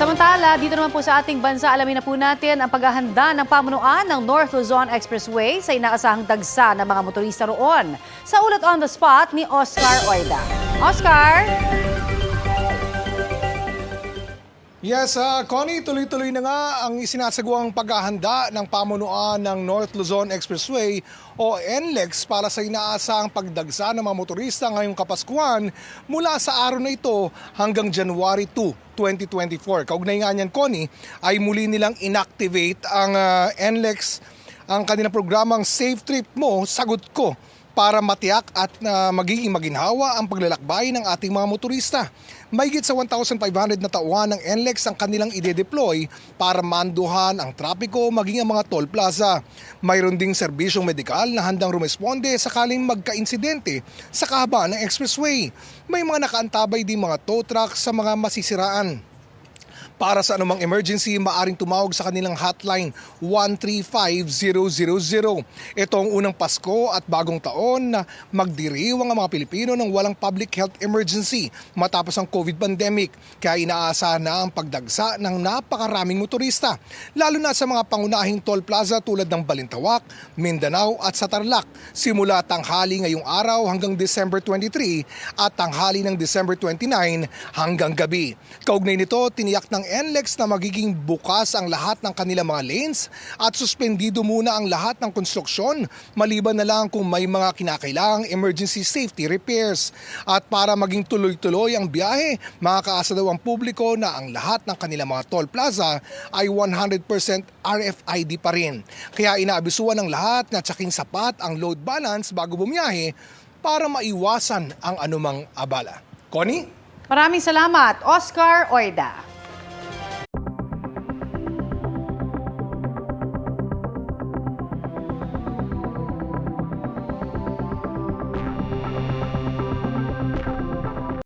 Samantala, dito naman po sa ating bansa, alamin na po natin ang paghahanda ng pamunuan ng North Luzon Expressway sa inaasahang dagsa ng mga motorista roon. Sa ulat on the spot ni Oscar Oida. Oscar? Yes, Connie, tuloy-tuloy na nga ang isinasagawang paghahanda ng pamunuan ng North Luzon Expressway o NLEX para sa inaasahang pagdagsa ng mga motorista ngayong Kapaskuhan mula sa araw na ito hanggang January 2, 2024. Kaugnay nga niyan, Connie, ay muli nilang inactivate ang NLEX, ang kanilang programang Safe Trip Mo, Sagot Ko, para matiyak at magiging maginhawa ang paglalakbay ng ating mga motorista. Mahigit sa 1,500 na tauhan ng NLEX ang kanilang ide-deploy para manduhan ang trapiko maging ang mga toll plaza. Mayroon ding serbisyong medikal na handang rumesponde sakaling magka-insidente sa kahabaan ng expressway. May mga nakaantabay din mga tow truck sa mga masisiraan. Para sa anumang emergency, maaring tumawag sa kanilang hotline 135000. Ito ang unang Pasko at bagong taon na magdiriwang ang mga Pilipino ng walang public health emergency matapos ang COVID pandemic. Kaya inaasahan na ang pagdagsa ng napakaraming motorista, lalo na sa mga pangunahing toll plaza tulad ng Balintawak, Mindanao at sa Tarlac. Simula tanghali ngayong araw hanggang December 23 at tanghali ng December 29 hanggang gabi. Kaugnay nito, tiniyak ng NLEX na magiging bukas ang lahat ng kanilang mga lanes at suspendido muna ang lahat ng konstruksyon maliban na lang kung may mga kinakailangang emergency safety repairs. At para maging tuloy-tuloy ang biyahe, makakaasa daw ang publiko na ang lahat ng kanilang mga toll plaza ay 100% RFID pa rin. Kaya inaabisuan ng lahat na tsaking sapat ang load balance bago bumiyahe para maiwasan ang anumang abala. Connie? Maraming salamat, Oscar Oida.